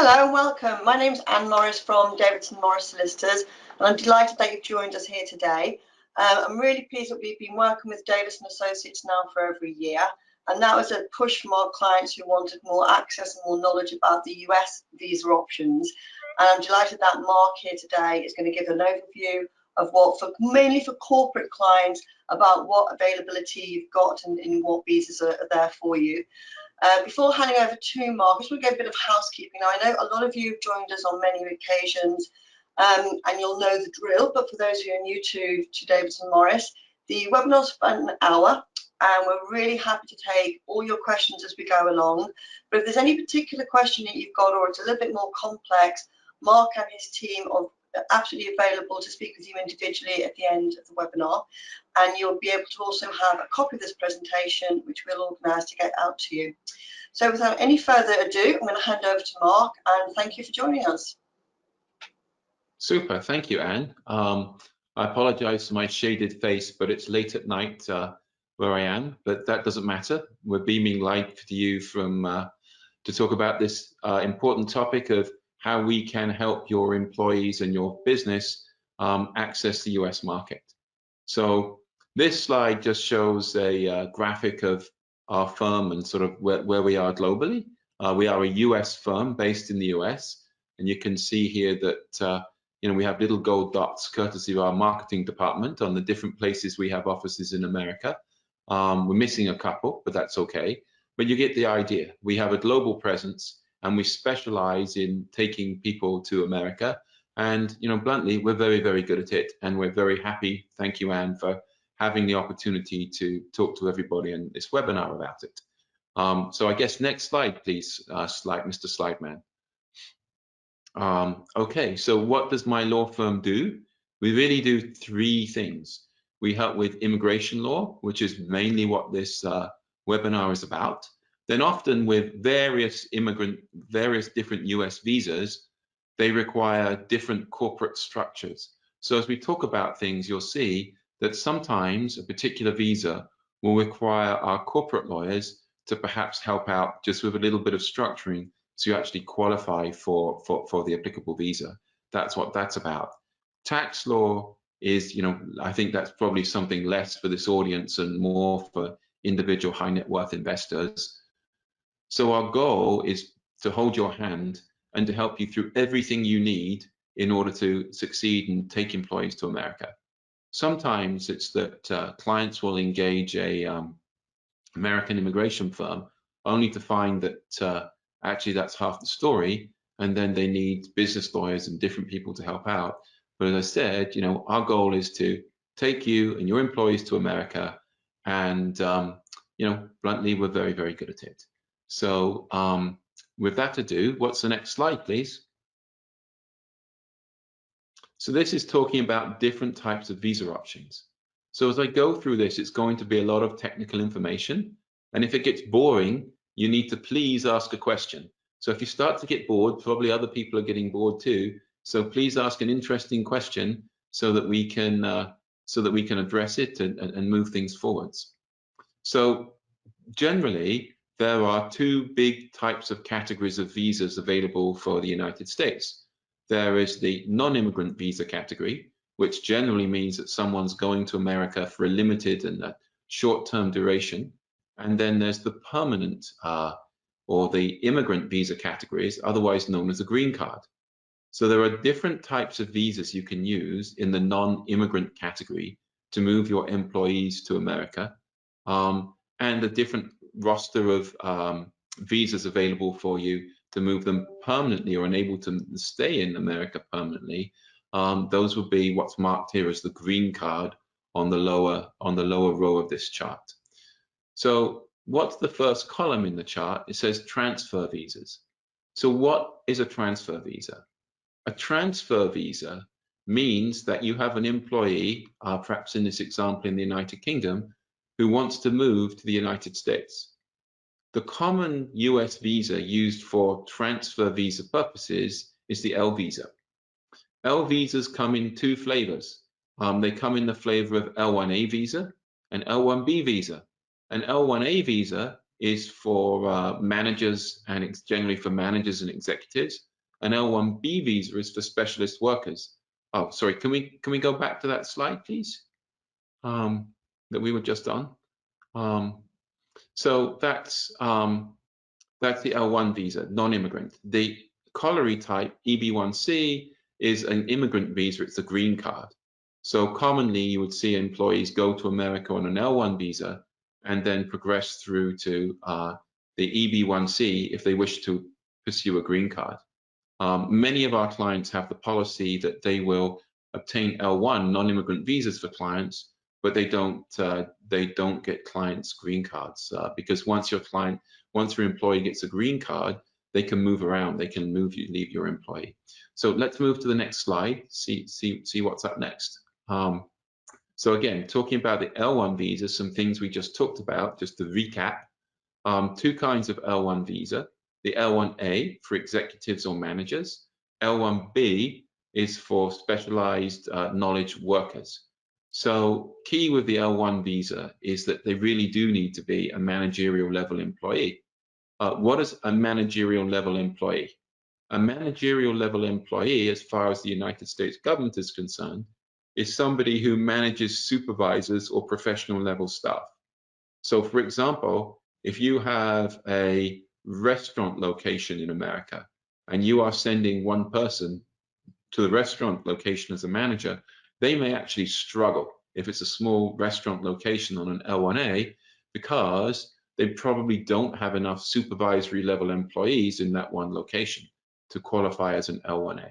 Hello and welcome. My name's Anne Morris from Davidson Morris Solicitors, and I'm delighted that you've joined us here today. I'm really pleased that we've been working with Davidson Associates now for over a year, and that was a push from our clients who wanted more access and more knowledge about the US visa options. And I'm delighted that Mark here today is going to give an overview of mainly for corporate clients, about what availability you've got and what visas are there for you. Before handing over to Mark, I just want to get a bit of housekeeping. Now, I know a lot of you have joined us on many occasions, and you'll know the drill, but for those who are new to Davidson Morris, the webinar's for an hour, and we're really happy to take all your questions as we go along. But if there's any particular question that you've got, or it's a little bit more complex, Mark and his team are absolutely available to speak with you individually at the end of the webinar, and you'll be able to also have a copy of this presentation, which we'll organise to get out to you. So without any further ado, I'm going to hand over to Mark, and thank you for joining us. Super, thank you, Anne. I apologise for my shaded face, but it's late at night where I am, but that doesn't matter. We're beaming live to you from to talk about this important topic of how we can help your employees and your business access the US market. So this slide just shows a graphic of our firm and sort of where we are globally. We are a US firm based in the US, and you can see here that we have little gold dots courtesy of our marketing department on the different places we have offices in America. We're missing a couple, but that's okay. But you get the idea. We have a global presence, and we specialize in taking people to America. And, bluntly, we're very, very good at it. And we're very happy, thank you, Anne, for having the opportunity to talk to everybody in this webinar about it. So I guess next slide, please, Mr. Slide Man. Okay, so what does my law firm do? We really do three things. We help with immigration law, which is mainly what this webinar is about. Then often with various different US visas, they require different corporate structures. So as we talk about things, you'll see that sometimes a particular visa will require our corporate lawyers to perhaps help out just with a little bit of structuring to actually qualify for the applicable visa. That's what that's about. Tax law is, I think that's probably something less for this audience and more for individual high net worth investors. So our goal is to hold your hand and to help you through everything you need in order to succeed and take employees to America. Sometimes it's that clients will engage a American immigration firm only to find that actually that's half the story, and then they need business lawyers and different people to help out. But as I said, our goal is to take you and your employees to America, and bluntly, we're very, very good at it. So with that ado, what's the next slide, please? So this is talking about different types of visa options. So as I go through this, it's going to be a lot of technical information. And if it gets boring, you need to please ask a question. So if you start to get bored, probably other people are getting bored too. So please ask an interesting question so that we can address it and move things forwards. So generally, there are two big types of categories of visas available for the United States. There is the non-immigrant visa category, which generally means that someone's going to America for a limited and a short-term duration. And then there's the permanent or the immigrant visa categories, otherwise known as a green card. So there are different types of visas you can use in the non-immigrant category to move your employees to America, and a different roster of visas available for you to move them permanently or enable to stay in America permanently. Those would be what's marked here as the green card on the lower row of this chart. So what's the first column in the chart? It says transfer visas. So what is a transfer visa? A transfer visa means that you have an employee, perhaps in this example in the United Kingdom, who wants to move to the United States. The common US visa used for transfer visa purposes is the L visa. L visas come in two flavors. They come in the flavor of L1A visa and L1B visa. An L1A visa is for managers, and it's generally for managers and executives. An L1B visa is for specialist workers. Oh, sorry, can we go back to that slide, please? That we were just on. So that's the L1 visa, non-immigrant. The corollary type, EB1C, is an immigrant visa. It's a green card. So commonly you would see employees go to America on an L1 visa and then progress through to the EB1C if they wish to pursue a green card. Many of our clients have the policy that they will obtain L1 non-immigrant visas for clients, but they don't get clients green cards because once your employee gets a green card, they can move around. They can leave your employee. So let's move to the next slide. See what's up next. So again, talking about the L1 visa, some things we just talked about, just to recap. Two kinds of L1 visa. The L1A for executives or managers. L1B is for specialized knowledge workers. So key with the L1 visa is that they really do need to be a managerial level employee. What is a managerial level employee? A managerial level employee, as far as the United States government is concerned, is somebody who manages supervisors or professional level staff. So for example, if you have a restaurant location in America and you are sending one person to the restaurant location as a manager, they may actually struggle if it's a small restaurant location on an L1A because they probably don't have enough supervisory level employees in that one location to qualify as an L1A.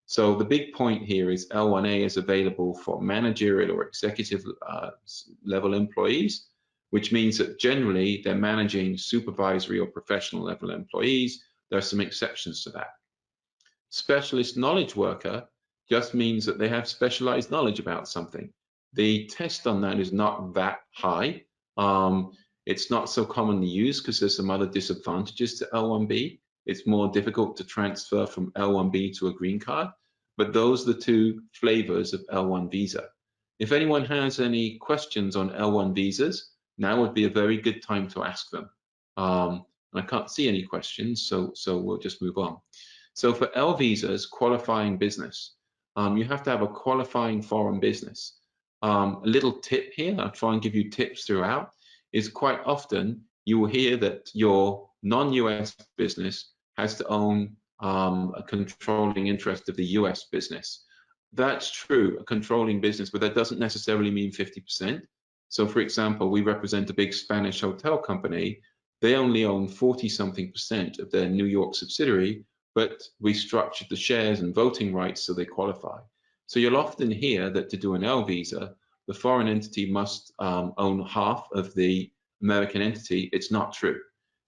So the big point here is L1A is available for managerial or executive level employees, which means that generally they're managing supervisory or professional level employees. There are some exceptions to that. Specialist knowledge worker just means that they have specialized knowledge about something. The test on that is not that high. It's not so commonly used because there's some other disadvantages to L1B. It's more difficult to transfer from L1B to a green card, but those are the two flavors of L1 visa. If anyone has any questions on L1 visas, now would be a very good time to ask them. I can't see any questions, so we'll just move on. So for L visas, qualifying business, you have to have a qualifying foreign business. A little tip here, I'll try and give you tips throughout, is quite often you will hear that your non-US business has to own a controlling interest of the US business. That's true, a controlling business, but that doesn't necessarily mean 50%. So for example, we represent a big Spanish hotel company. They only own 40-something% of their New York subsidiary, but we structured the shares and voting rights so they qualify. So you'll often hear that to do an L visa, the foreign entity must own half of the American entity. It's not true.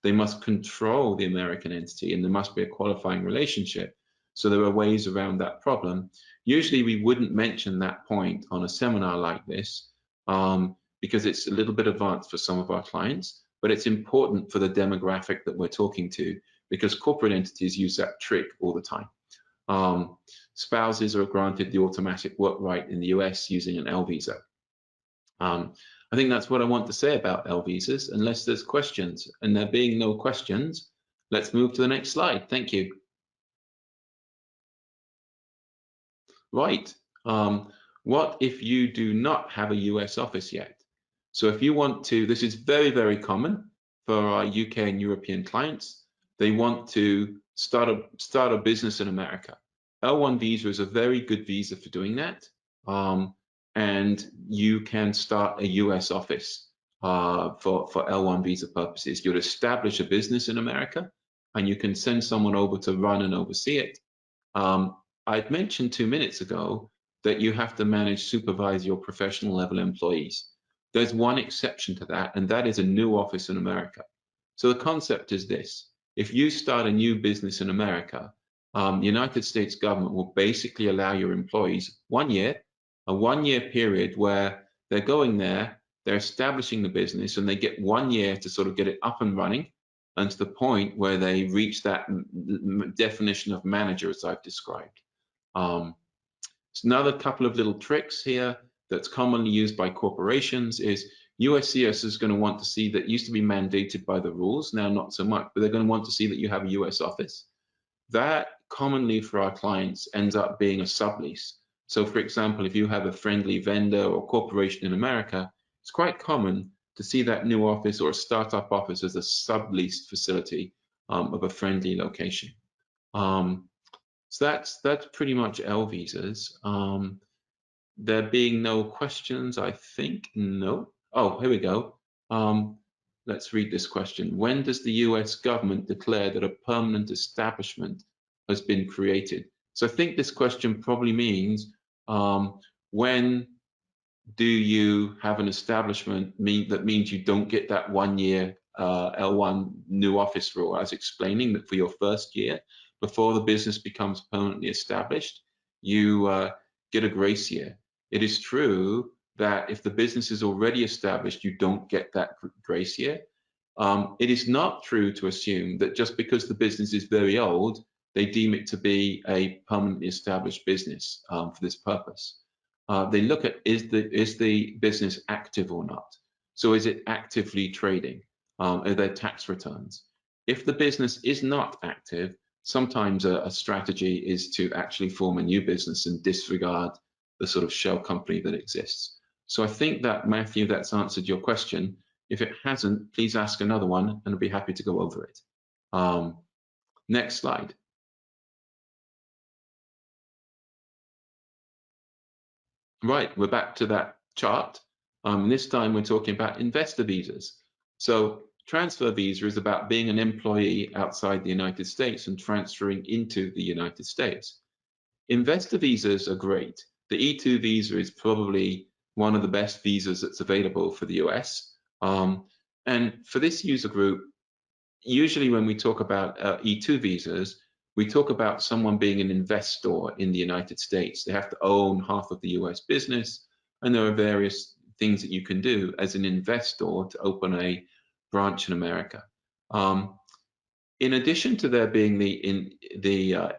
They must control the American entity and there must be a qualifying relationship. So there are ways around that problem. Usually we wouldn't mention that point on a seminar like this because it's a little bit advanced for some of our clients, but it's important for the demographic that we're talking to because corporate entities use that trick all the time. Spouses are granted the automatic work right in the US using an L visa. I think that's what I want to say about L visas, unless there's questions. And there being no questions, let's move to the next slide. Thank you. Right. What if you do not have a US office yet? So if you want to, this is very, very common for our UK and European clients. They want to start a business in America. L1 visa is a very good visa for doing that. And you can start a US office for L1 visa purposes. You'd establish a business in America and you can send someone over to run and oversee it. I'd mentioned 2 minutes ago that you have to manage, supervise your professional level employees. There's one exception to that, and that is a new office in America. So the concept is this: if you start a new business in America, the United States government will basically allow your employees 1 year, a 1 year period where they're going there, they're establishing the business, and they get 1 year to sort of get it up and running, and to the point where they reach that definition of manager as I've described. So another couple of little tricks here that's commonly used by corporations is USCIS is going to want to see that used to be mandated by the rules, now not so much, but they're going to want to see that you have a US office. that commonly for our clients ends up being a sublease. So for example, if you have a friendly vendor or corporation in America, it's quite common to see that new office or a startup office as a subleased facility of a friendly location. So that's pretty much L visas. There being no questions, I think, no. Oh, here we go. Let's read this question. When does the US government declare that a permanent establishment has been created? So I think this question probably means when do you have an establishment that means you don't get that 1 year L1 new office rule? I was explaining that for your first year, before the business becomes permanently established, you get a grace year. It is true that if the business is already established, you don't get that grace year. It is not true to assume that just because the business is very old, they deem it to be a permanently established business for this purpose. They look at is the business active or not? So is it actively trading? Are there tax returns? If the business is not active, sometimes a strategy is to actually form a new business and disregard the sort of shell company that exists. So I think that, Matthew, that's answered your question. If it hasn't, please ask another one and I'll be happy to go over it. Next slide. Right, we're back to that chart. This time we're talking about investor visas. So transfer visa is about being an employee outside the United States and transferring into the United States. Investor visas are great. The E2 visa is probably one of the best visas that's available for the US. And for this user group, usually when we talk about E2 visas, we talk about someone being an investor in the United States. They have to own half of the US business, and there are various things that you can do as an investor to open a branch in America. In addition to there being the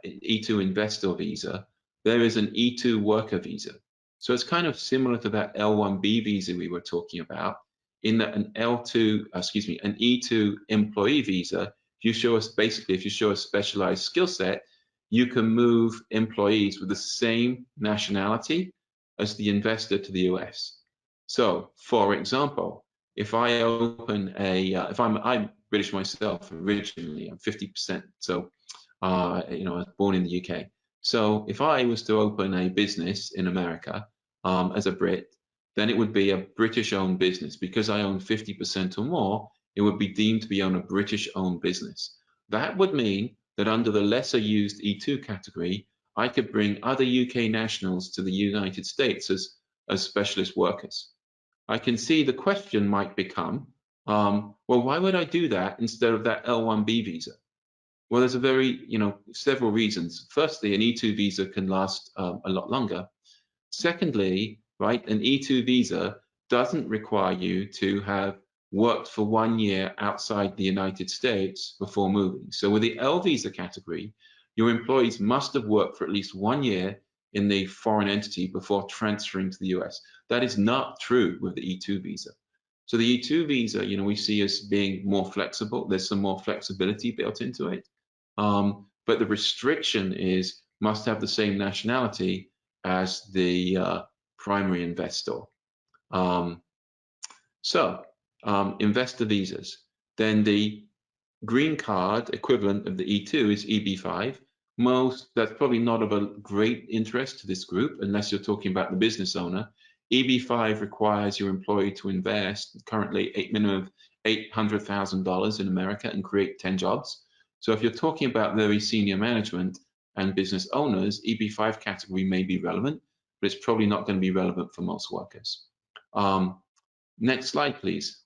E2 investor visa, there is an E2 worker visa. So it's kind of similar to that L1B visa we were talking about, in that an E2 employee visa, if you show us basically, if you show a specialized skill set, you can move employees with the same nationality as the investor to the US. So, for example, if I open if I'm British myself originally, I'm 50%, so I was born in the UK. So if I was to open a business in America as a Brit, then it would be a British-owned business. Because I own 50% or more, it would be deemed to be on a British-owned business. That would mean that under the lesser used E2 category, I could bring other UK nationals to the United States as specialist workers. I can see the question might become, well, why would I do that instead of that L1B visa? Well, there's several reasons. Firstly, an E2 visa can last a lot longer. Secondly, right, an E2 visa doesn't require you to have worked for 1 year outside the United States before moving. So with the L visa category, your employees must have worked for at least 1 year in the foreign entity before transferring to the US. That is not true with the E2 visa. So the E2 visa, we see as being more flexible. There's some more flexibility built into it. But the restriction is must have the same nationality as the primary investor. Investor visas. Then the green card equivalent of the E2 is EB5. That's probably not of a great interest to this group unless you're talking about the business owner. EB5 requires your employee to invest currently a minimum of $800,000 in America and create 10 jobs. So if you're talking about very senior management and business owners, EB5 category may be relevant, but it's probably not going to be relevant for most workers. Next slide, please.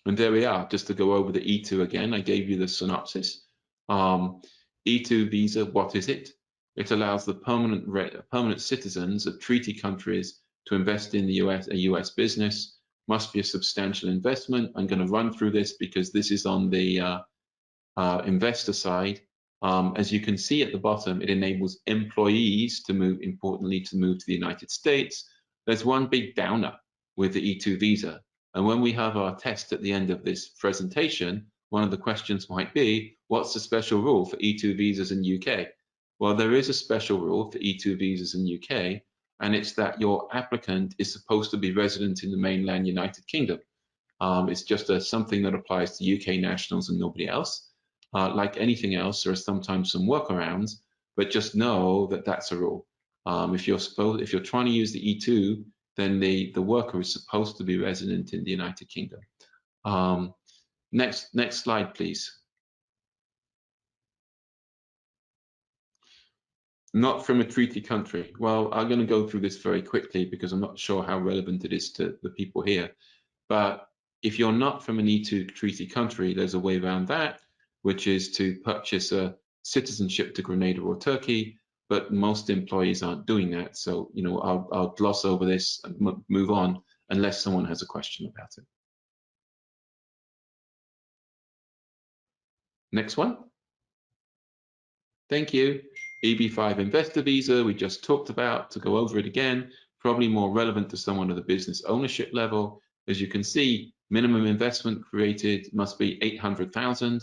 And there we are, just to go over the E2 again. I gave you the synopsis. E2 visa, what is it? It allows the permanent citizens of treaty countries to invest in the a US business. Must be a substantial investment. I'm going to run through this because this is on the investor side. As you can see at the bottom, it enables employees to move, importantly, to move to the United States. There's one big downer with the E2 visa. And when we have our test at the end of this presentation, one of the questions might be, what's the special rule for E2 visas in UK? Well, there is a special rule for E2 visas in UK, and it's that your applicant is supposed to be resident in the mainland United Kingdom. It's just something that applies to UK nationals and nobody else. Like anything else, there are sometimes some workarounds, but just know that that's a rule. If you're trying to use the E2, then the worker is supposed to be resident in the United Kingdom. Next slide, please. Not from a treaty country. Well, I'm going to go through this very quickly because I'm not sure how relevant it is to the people here. But if you're not from an E2 treaty country, there's a way around that, which is to purchase a citizenship to Grenada or Turkey, but most employees aren't doing that. So, you know, I'll gloss over this and move on unless someone has a question about it. Next one. Thank you. EB5 investor visa, we just talked about. To go over it again, probably more relevant to someone at the business ownership level. As you can see, minimum investment created must be 800,000.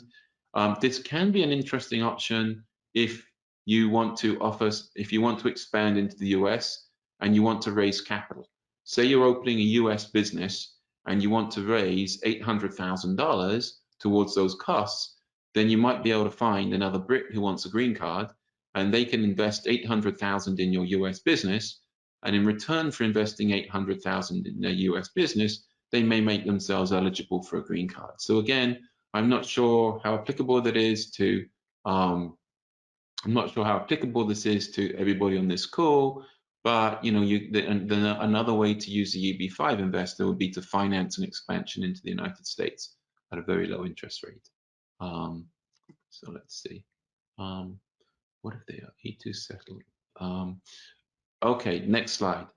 This can be an interesting option if you want to expand into the US and you want to raise capital. Say you're opening a US business and you want to raise $800,000 towards those costs, then you might be able to find another Brit who wants a green card, and they can invest 800,000 in your US business, and in return for investing 800,000 in their US business, they may make themselves eligible for a green card. So again, I'm not sure how applicable that is to I'm not sure how applicable this is to everybody on this call, but you know, another way to use the EB5 investor would be to finance an expansion into the United States at a very low interest rate. So let's see. What if they are E2 settled? Okay, next slide.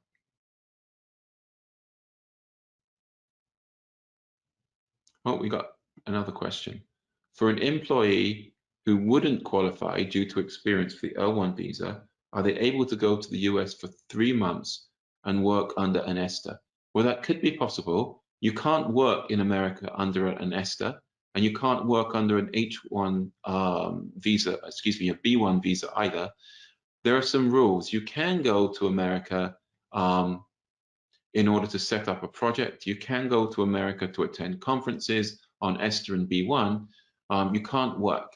Oh, we got another question. For an employee who wouldn't qualify due to experience for the L1 visa, are they able to go to the US for 3 months and work under an ESTA? Well, that could be possible. You can't work in America under an ESTA, and you can't work under an H1 visa, excuse me, a B1 visa either. There are some rules. You can go to America in order to set up a project. You can go to America to attend conferences on ESTA and B1. You can't work.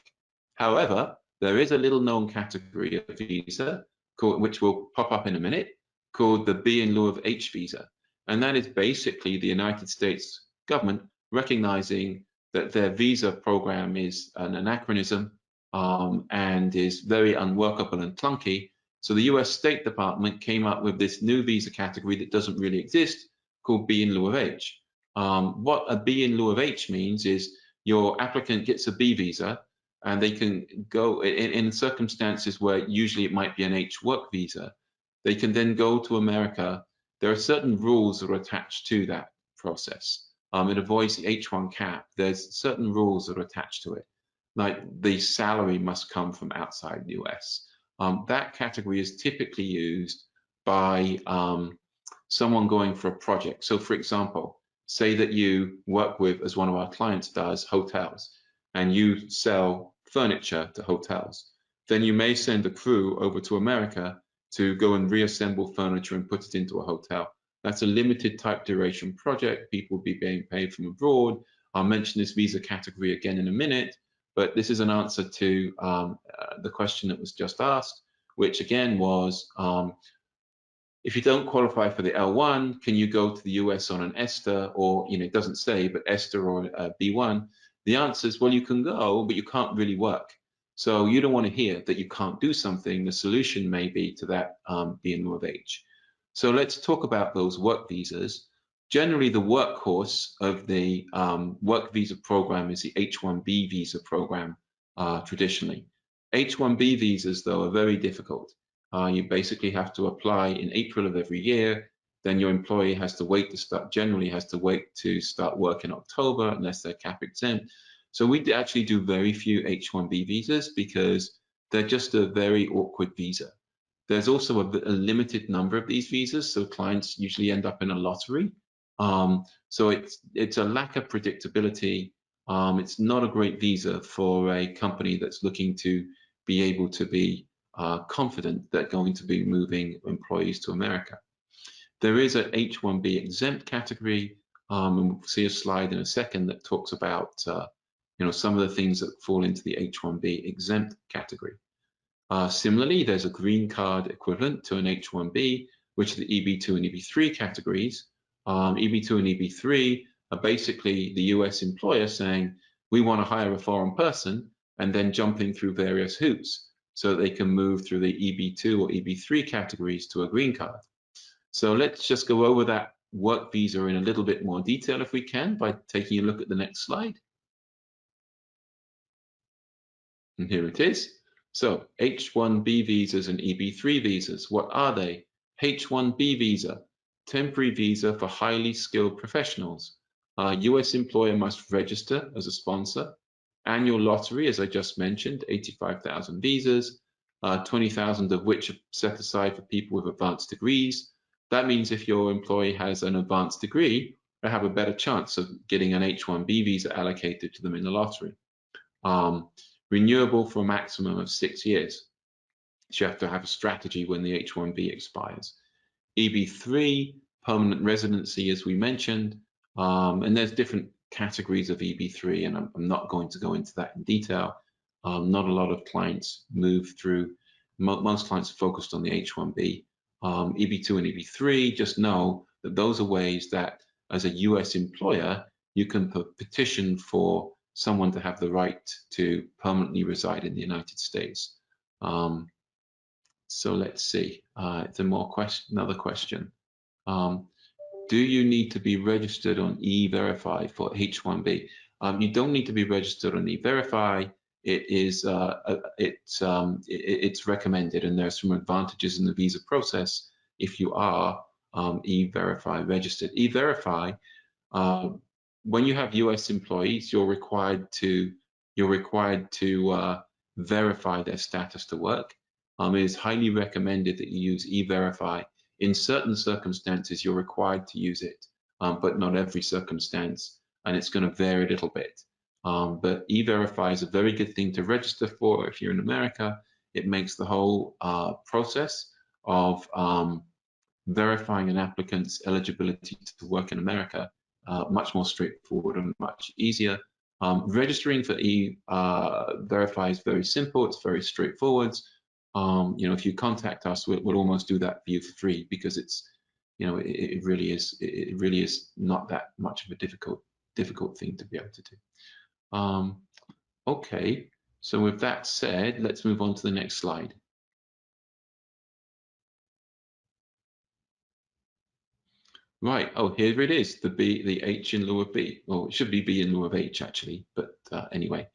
However, there is a little known category of visa, which will pop up in a minute, called the B in lieu of H visa. And that is basically the United States government recognizing that their visa program is an anachronism and is very unworkable and clunky. So the US State Department came up with this new visa category that doesn't really exist, called B in lieu of H. What a B in lieu of H means is your applicant gets a B visa, and they can go in circumstances where usually it might be an H work visa. They can then go to America. There are certain rules that are attached to that process. It avoids the H1 cap. There's certain rules that are attached to it, like the salary must come from outside the US. That category is typically used by someone going for a project. So for example, say that you work with, as one of our clients does, hotels, and you sell furniture to hotels. Then you may send a crew over to America to go and reassemble furniture and put it into a hotel. That's a limited type duration project. People will be being paid from abroad. I'll mention this visa category again in a minute, but this is an answer to the question that was just asked, which again was, if you don't qualify for the L1, can you go to the US on an ESTA, or, you know, it doesn't say, but ESTA or B1? The answer is, well, you can go, but you can't really work. So you don't want to hear that you can't do something. The solution may be to that B in lieu of H. So let's talk about those work visas. Generally, the workhorse of the work visa program is the H-1B visa program traditionally. H-1B visas, though, are very difficult. You basically have to apply in April of every year. Then your employee has to wait to start, generally has to wait to start work in October unless they're cap exempt. So we actually do very few H-1B visas because they're just a very awkward visa. There's also a limited number of these visas, so clients usually end up in a lottery. So it's a lack of predictability It's not a great visa for a company that's looking to be able to be confident they're going to be moving employees to America. There is an H-1B exempt category, and we'll see a slide in a second that talks about some of the things that fall into the H-1B exempt category. Similarly, there's a green card equivalent to an H-1B, which are the EB2 and EB3 categories. EB2 and EB3 are basically the US employer saying, we want to hire a foreign person, and then jumping through various hoops so that they can move through the EB2 or EB3 categories to a green card. So let's just go over that work visa in a little bit more detail if we can by taking a look at the next slide. And here it is. So H-1B visas and EB3 visas, what are they? H-1B visa, temporary visa for highly skilled professionals. US employer must register as a sponsor. Annual lottery, as I just mentioned, 85,000 visas, 20,000 of which are set aside for people with advanced degrees. That means if your employee has an advanced degree, they have a better chance of getting an H-1B visa allocated to them in the lottery. Renewable for a maximum of 6 years. So you have to have a strategy when the H-1B expires. EB3, permanent residency, as we mentioned, and there's different categories of EB3, and I'm not going to go into that in detail. Not a lot of clients move through, most clients are focused on the H-1B. EB2 and EB3, just know that those are ways that as a US employer, you can petition for someone to have the right to permanently reside in the United States. So let's see, it's another question. Do you need to be registered on E-Verify for H-1B? You don't need to be registered on E-Verify. It's recommended, and there's some advantages in the visa process if you are E-Verify registered. E-Verify, when you have US employees, you're required to verify their status to work. It is highly recommended that you use E-Verify. In certain circumstances, you're required to use it, but not every circumstance, and it's going to vary a little bit. But E-Verify is a very good thing to register for if you're in America. It makes the whole process of verifying an applicant's eligibility to work in America much more straightforward and much easier. Registering for E-Verify is very simple. It's very straightforward. If you contact us, we'll almost do that for you for free, because it's, it really is not that much of a difficult thing to be able to do. Okay, so with that said, let's move on to the next slide. Right, oh, here it is, the H in lieu of B. Well, it should be B in lieu of H, actually, but anyway.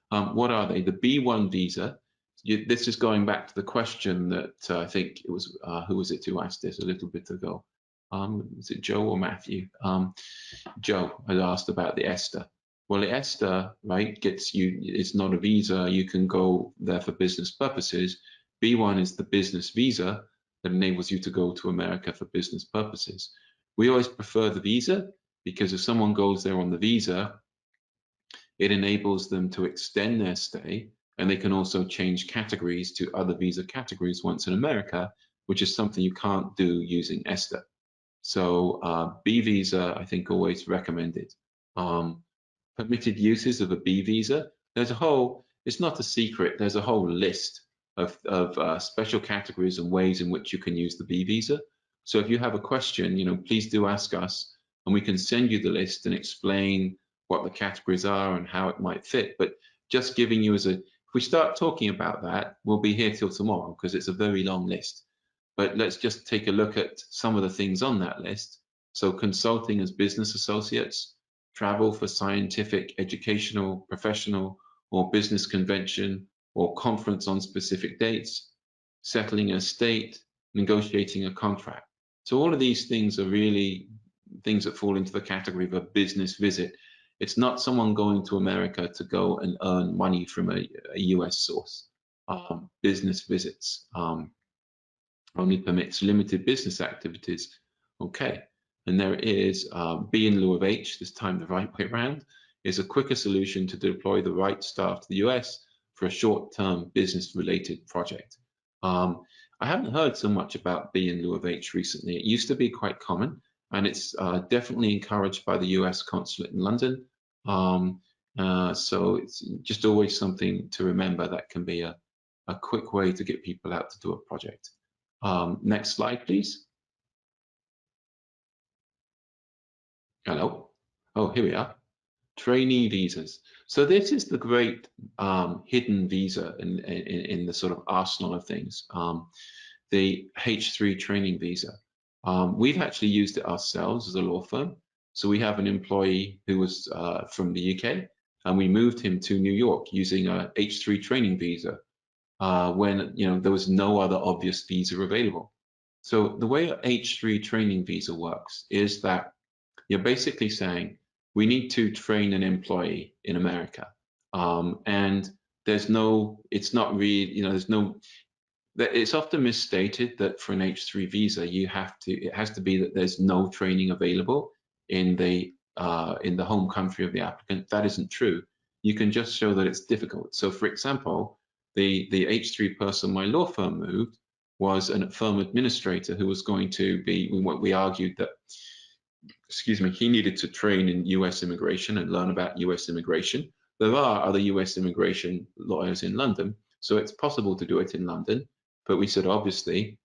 What are they? The B1 visa. This is going back to the question that I think it was, who was it who asked this a little bit ago? Was it Joe or Matthew? Joe had asked about the ESTA. Well, the ESTA, right, gets you, it's not a visa, you can go there for business purposes. B1 is the business visa that enables you to go to America for business purposes. We always prefer the visa, because if someone goes there on the visa, it enables them to extend their stay, and they can also change categories to other visa categories once in America, which is something you can't do using ESTA. So B visa, I think, always recommended. Permitted uses of a B visa. There's a whole, it's not a secret, there's a whole list of special categories and ways in which you can use the B visa. So if you have a question, please do ask us, and we can send you the list and explain what the categories are and how it might fit. But just giving you if we start talking about that, we'll be here till tomorrow, because it's a very long list. But let's just take a look at some of the things on that list. So consulting as business associates, travel for scientific, educational, professional, or business convention or conference on specific dates, settling an estate, negotiating a contract. So all of these things are really things that fall into the category of a business visit. It's not someone going to America to go and earn money from a US source. Business visits only permits limited business activities. Okay, and there is B in lieu of H, this time the right way around. is a quicker solution to deploy the right staff to the US for a short-term business-related project. I haven't heard so much about B in lieu of H recently. It used to be quite common, and it's definitely encouraged by the US consulate in London. So it's just always something to remember. That can be a quick way to get people out to do a project. Next slide, please. Hello. Oh, here we are. Trainee visas. So this is the great hidden visa in the sort of arsenal of things. The H3 training visa. We've actually used it ourselves as a law firm. So we have an employee who was from the UK, and we moved him to New York using a H3 training visa when there was no other obvious visa available. So the way an H3 training visa works is that you're basically saying we need to train an employee in America, and it's not really, it's often misstated that for an H3 visa it has to be that there's no training available in the home country of the applicant. That isn't true. You can just show that it's difficult. So for example, the H3 person my law firm moved was a firm administrator who was going to be, we argued that, excuse me, he needed to train in US immigration and learn about US immigration. There are other US immigration lawyers in London, so it's possible to do it in London, but we said obviously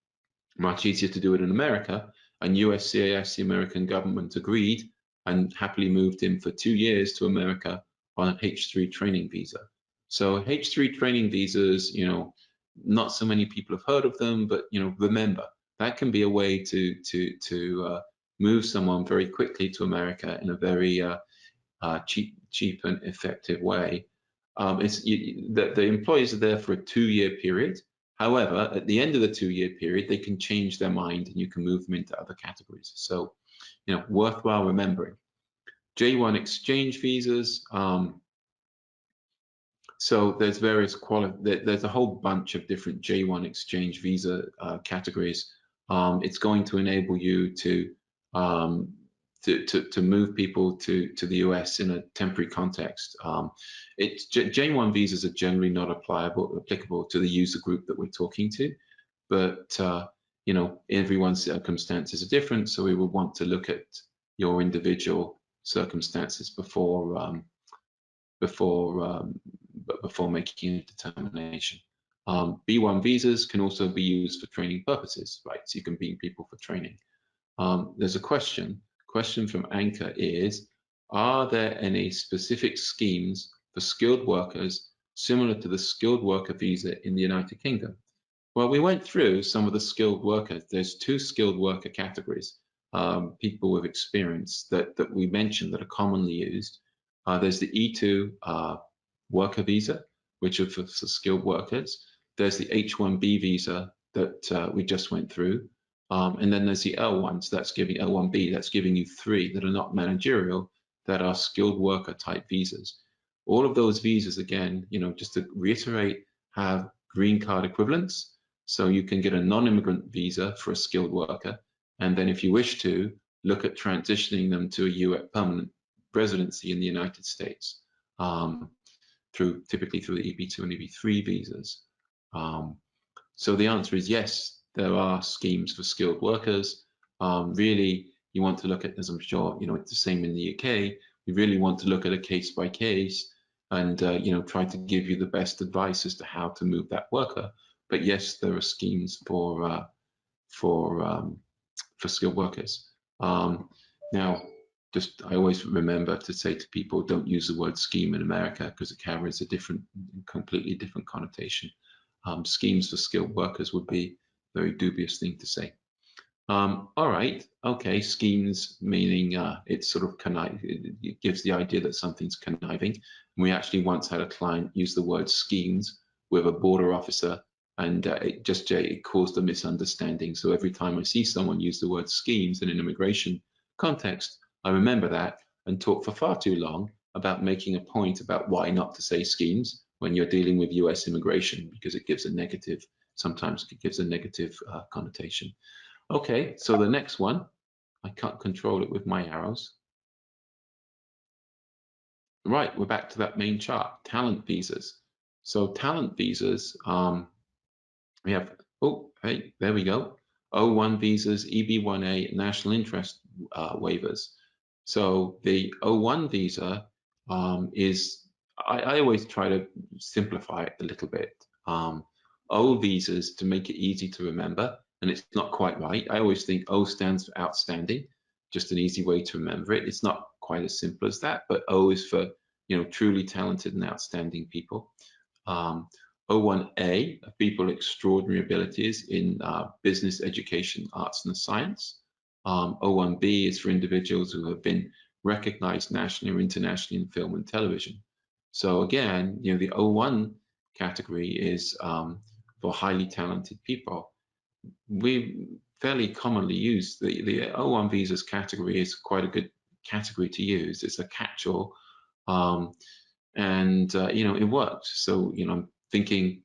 much easier to do it in America, and USCIS, the American government, agreed and happily moved him for 2 years to America on an H3 training visa. So H3 training visas, not so many people have heard of them, but remember, that can be a way to move someone very quickly to America in a very cheap and effective way. The employees are there for a 2-year period. However, at the end of the 2-year period, they can change their mind and you can move them into other categories. So, worthwhile remembering. J1 exchange visas. So there's there's a whole bunch of different J1 exchange visa categories. It's going to enable you to move people to the US in a temporary context. J1 visas are generally not applicable to the user group that we're talking to, but everyone's circumstances are different, so we would want to look at your individual circumstances before making a determination. B1 visas can also be used for training purposes, right? So you can bring people for training. There's a question from Anchor is, are there any specific schemes for skilled workers similar to the skilled worker visa in the United Kingdom? Well, we went through some of the skilled workers. There's 2 skilled worker categories, people with experience that we mentioned that are commonly used. There's the E2 worker visa, which are for skilled workers. There's the H1B visa that we just went through. And then there's the L1, so that's giving L1B, that's giving you 3 that are not managerial, that are skilled worker type visas. All of those visas, again, just to reiterate, have green card equivalents. So you can get a non-immigrant visa for a skilled worker. And then if you wish to, look at transitioning them to a US permanent residency in the United States, typically through the EB2 and EB3 visas. So the answer is yes, there are schemes for skilled workers. Really, you want to look at, as I'm sure it's the same in the UK, you really want to look at a case by case and try to give you the best advice as to how to move that worker. But yes, there are schemes for skilled workers. Now, I always remember to say to people, don't use the word scheme in America because it carries a completely different connotation. Schemes for skilled workers would be a very dubious thing to say. All right, okay, schemes meaning it's sort of it gives the idea that something's conniving. And we actually once had a client use the word schemes with a border officer, and it caused a misunderstanding. So every time I see someone use the word schemes in an immigration context, I remember that and talk for far too long about making a point about why not to say schemes when you're dealing with US immigration, because it gives a negative, sometimes it gives a negative connotation. Okay, so the next one, I can't control it with my arrows. Right, we're back to that main chart, talent visas. So talent visas, we have, oh, hey, there we go. O1 visas, EB1A, national interest waivers. So the O1 visa is, I always try to simplify it a little bit. O visas to make it easy to remember, and it's not quite right. I always think O stands for outstanding, just an easy way to remember it. It's not quite as simple as that, but O is for, you know, truly talented and outstanding people. O1A, people extraordinary abilities in business, education, arts, and science. O1B is for individuals who have been recognized nationally or internationally in film and television. So again, you know, the O1 category is for highly talented people. We fairly commonly use the O1 visas category is quite a good category to use. It's a catch-all. And you know, it works. So you know, I'm thinking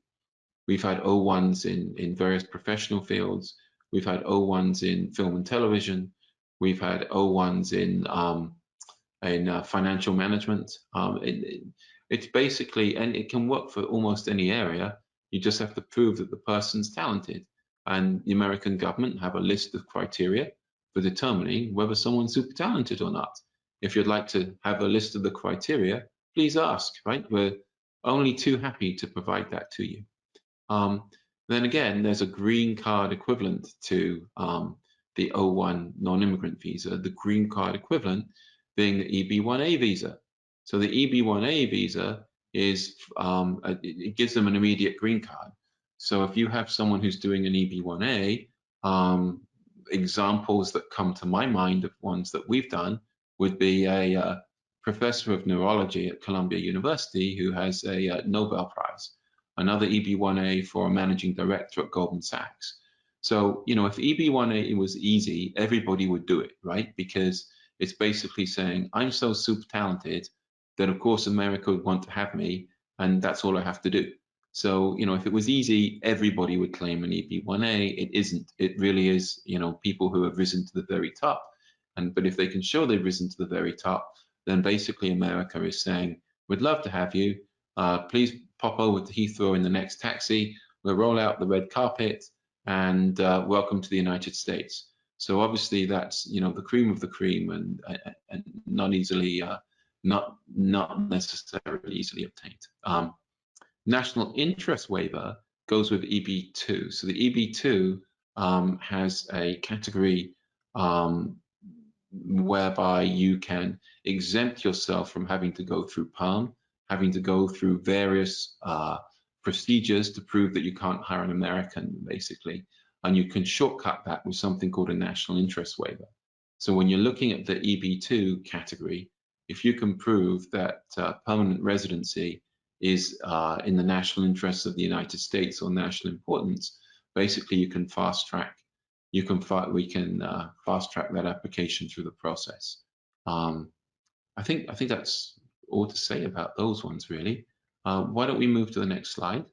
we've had O1s in various professional fields. We've had O1s in film and television. We've had O1s in financial management. It's basically, and it can work for almost any area. You just have to prove that the person's talented. And the American government have a list of criteria for determining whether someone's super talented or not. If you'd like to have a list of the criteria, please ask, right? We're only too happy to provide that to you. Then again, there's a green card equivalent to the O1 non-immigrant visa, the green card equivalent being the EB1A visa. So the EB1A visa is, it gives them an immediate green card. So if you have someone who's doing an EB1A, examples that come to my mind of ones that we've done would be a professor of neurology at Columbia University who has a Nobel Prize, another EB1A for a managing director at Goldman Sachs. So, you know, if EB1A was easy, everybody would do it, right? Because it's basically saying, I'm so super talented that of course America would want to have me, and that's all I have to do. So, you know, if it was easy, everybody would claim an EB1A. It isn't. It really is, you know, people who have risen to the very top. But if they can show they've risen to the very top, then basically America is saying, we'd love to have you. Please pop over to Heathrow in the next taxi. We'll roll out the red carpet and welcome to the United States. So obviously that's, you know, the cream of the cream and not easily, not necessarily easily obtained. National interest waiver goes with EB2. So the EB2 has a category whereby you can exempt yourself from having to go through PALM, having to go through various procedures to prove that you can't hire an American, basically. And you can shortcut that with something called a national interest waiver. So when you're looking at the EB2 category, if you can prove that permanent residency is in the national interests of the United States or national importance, basically you can fast track. We can fast track that application through the process. I think that's all to say about those ones, really. Why don't we move to the next slide?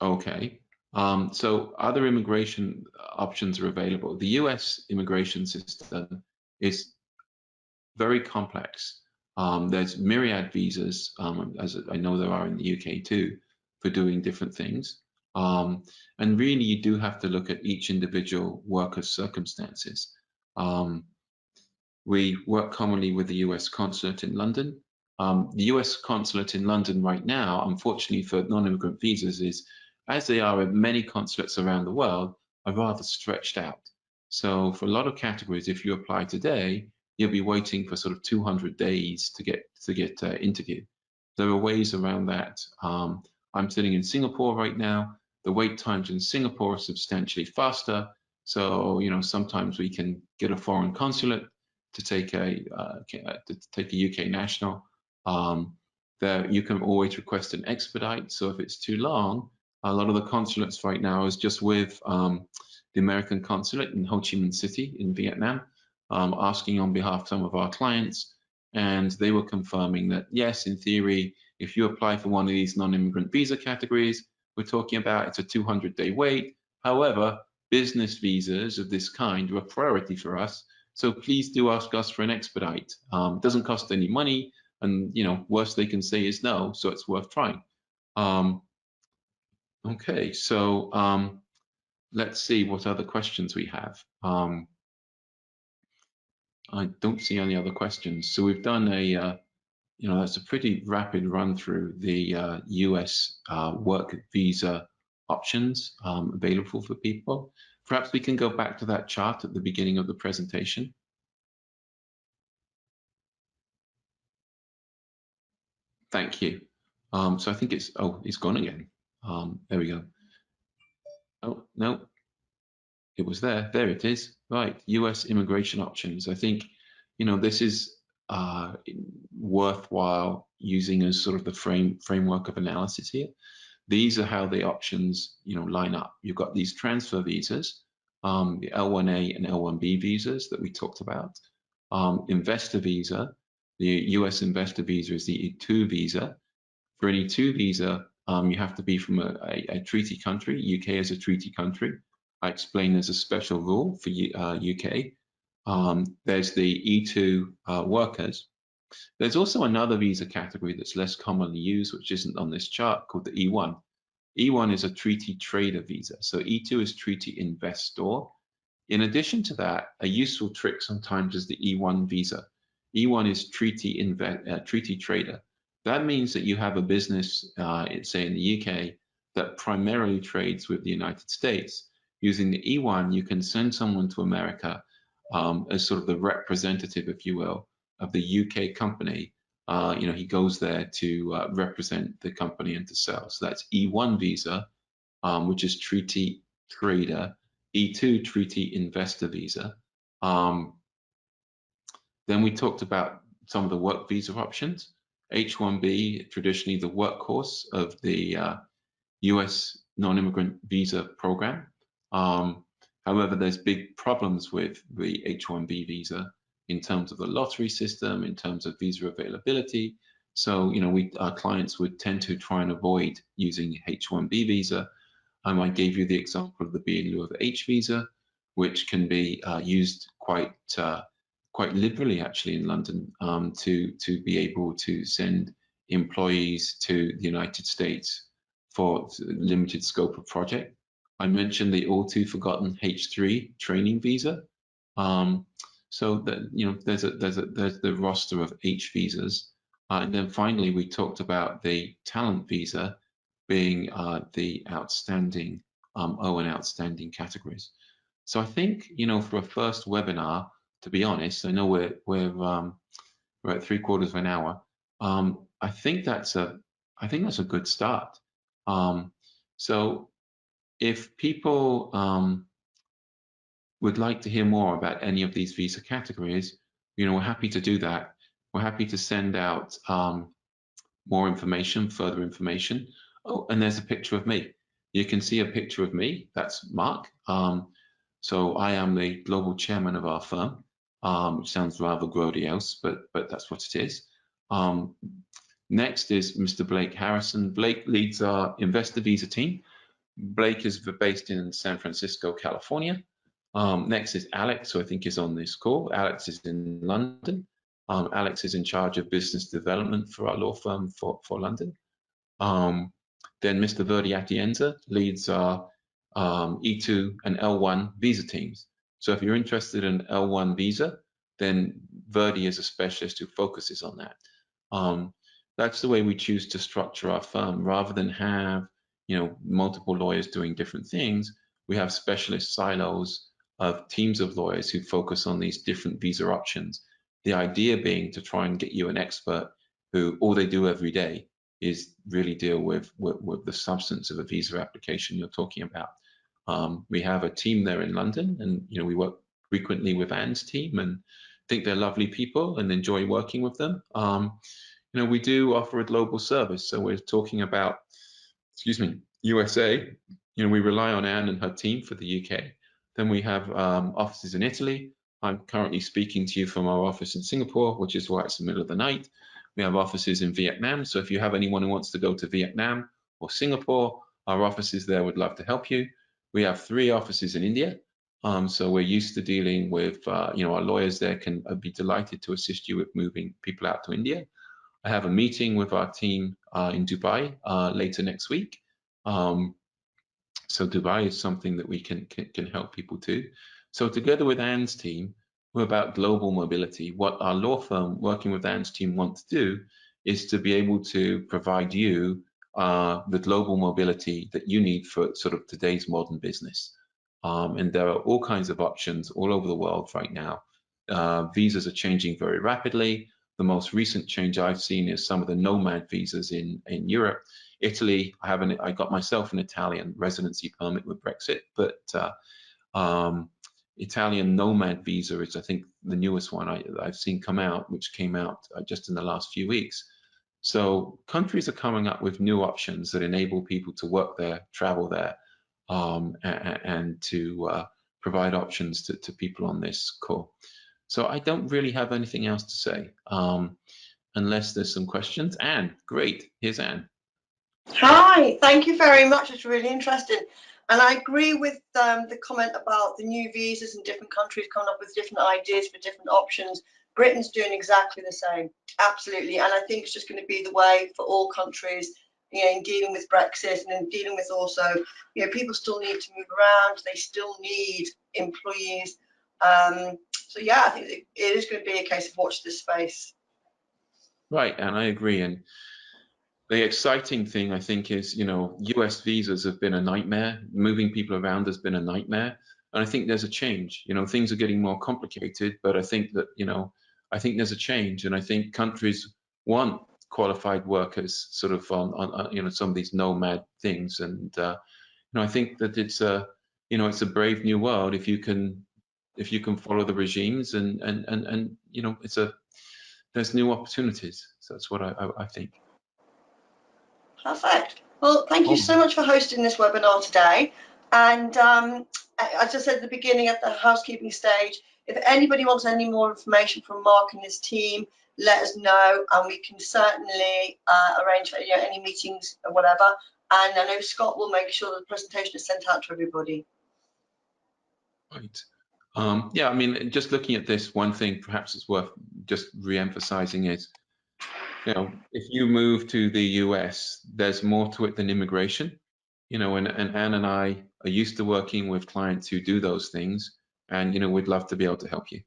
Okay. So other immigration options are available. The US immigration system is very complex. There's myriad visas, as I know there are in the UK too, for doing different things. And really, you do have to look at each individual worker's circumstances. We work commonly with the US consulate in London. The US consulate in London right now, unfortunately for non-immigrant visas, is, as they are at many consulates around the world, are rather stretched out. So for a lot of categories, if you apply today, you'll be waiting for sort of 200 days to get interviewed. There are ways around that. I'm sitting in Singapore right now. The wait times in Singapore are substantially faster. So, you know, sometimes we can get a foreign consulate to take a UK national. There, you can always request an expedite. So if it's too long, a lot of the consulates right now is just with the American consulate in Ho Chi Minh City in Vietnam, asking on behalf of some of our clients, and they were confirming that yes, in theory, if you apply for one of these non-immigrant visa categories, we're talking about it's a 200-day wait. However, business visas of this kind are a priority for us, So please do ask us for an expedite. It doesn't cost any money, and worst they can say is no, so it's worth trying. Okay, so let's see what other questions we have. I don't see any other questions. So we've done that's a pretty rapid run through the US work visa options available for people. Perhaps we can go back to that chart at the beginning of the presentation. Thank you. So I think it's gone again. There we go. Oh, no, it was there. There it is. Right, US immigration options. I think, this is worthwhile using as sort of the framework of analysis here. These are how the options, line up. You've got these transfer visas, the L1A and L1B visas that we talked about. Investor visa, the US investor visa is the E2 visa. For an E2 visa, you have to be from a treaty country. UK is a treaty country. I explained there's a special rule for UK. There's the E2 workers. There's also another visa category that's less commonly used, which isn't on this chart, called the E1. E1 is a treaty trader visa. So E2 is treaty investor. In addition to that, a useful trick sometimes is the E1 visa. E1 is treaty trader. That means that you have a business, say in the UK, that primarily trades with the United States. Using the E1, you can send someone to America as sort of the representative, if you will, of the UK company. He goes there to represent the company and to sell. So that's E1 visa, which is treaty trader. E2 treaty investor visa. Then we talked about some of the work visa options. H1B, traditionally the workhorse of the US non-immigrant visa program. However, there's big problems with the H1B visa in terms of the lottery system, in terms of visa availability. So, our clients would tend to try and avoid using H1B visa. I gave you the example of the B in lieu of H visa, which can be used quite liberally actually in London to be able to send employees to the United States for limited scope of project. I mentioned the all too forgotten H3 training visa. So that there's the roster of H visas, and then finally we talked about the talent visa being the outstanding O and outstanding categories. So I think for a first webinar, to be honest, I know we're at 3/4 of an hour. I think that's a good start. So if people would like to hear more about any of these visa categories, we're happy to do that. We're happy to send out more information, further information. Oh, and there's a picture of me. You can see a picture of me. That's Mark. So I am the global chairman of our firm, which sounds rather grandiose, but that's what it is. Next is Mr. Blake Harrison. Blake leads our investor visa team. Blake is based in San Francisco, California. Next is Alex, who I think is on this call. Alex is in London. Alex is in charge of business development for our law firm for London. Then Mr. Verdi Atienza leads our E2 and L1 visa teams. So if you're interested in L1 visa, then Verdi is a specialist who focuses on that. That's the way we choose to structure our firm. Rather than have multiple lawyers doing different things, we have specialist silos of teams of lawyers who focus on these different visa options. The idea being to try and get you an expert who all they do every day is really deal with the substance of a visa application you're talking about. We have a team there in London, and we work frequently with Anne's team and think they're lovely people and enjoy working with them. We do offer a global service, so we're talking about, USA. We rely on Anne and her team for the UK. Then we have offices in Italy. I'm currently speaking to you from our office in Singapore, which is why it's the middle of the night. We have offices in Vietnam, so if you have anyone who wants to go to Vietnam or Singapore, our offices there would love to help you. We have 3 offices in India. So we're used to dealing with, our lawyers there can be delighted to assist you with moving people out to India. I have a meeting with our team in Dubai later next week. So Dubai is something that we can help people to. So together with Anne's team, we're about global mobility. What our law firm working with Anne's team want to do is to be able to provide you the global mobility that you need for sort of today's modern business. And there are all kinds of options all over the world right now. Visas are changing very rapidly. The most recent change I've seen is some of the nomad visas in Europe. Italy, I got myself an Italian residency permit with Brexit, but Italian nomad visa is, I think, the newest one I've seen come out, which came out just in the last few weeks. So countries are coming up with new options that enable people to work there, travel there, and to provide options to people on this call. So I don't really have anything else to say, unless there's some questions. Anne, great. Here's Anne. Hi, thank you very much. It's really interesting. And I agree with the comment about the new visas in different countries coming up with different ideas for different options. Britain's doing exactly the same, absolutely. And I think it's just going to be the way for all countries, in dealing with Brexit and in dealing with also, people still need to move around. They still need employees. So yeah, I think it is going to be a case of watch this space. Right, and I agree. And the exciting thing, I think, is, US visas have been a nightmare. Moving people around has been a nightmare. And I think there's a change. Things are getting more complicated, but I think that, I think there's a change. And I think countries want qualified workers sort of on some of these nomad things. And, I think that it's a brave new world if you can follow the regimes and there's new opportunities. So that's what I think. Perfect. Well, thank you so much for hosting this webinar today. And as I said at the beginning, at the housekeeping stage, if anybody wants any more information from Mark and his team, let us know, and we can certainly arrange any meetings or whatever. And I know Scott will make sure that the presentation is sent out to everybody. Right. Yeah, I mean, just looking at this, one thing perhaps it's worth just re-emphasizing is, if you move to the US, there's more to it than immigration. And Anne and I are used to working with clients who do those things, and we'd love to be able to help you.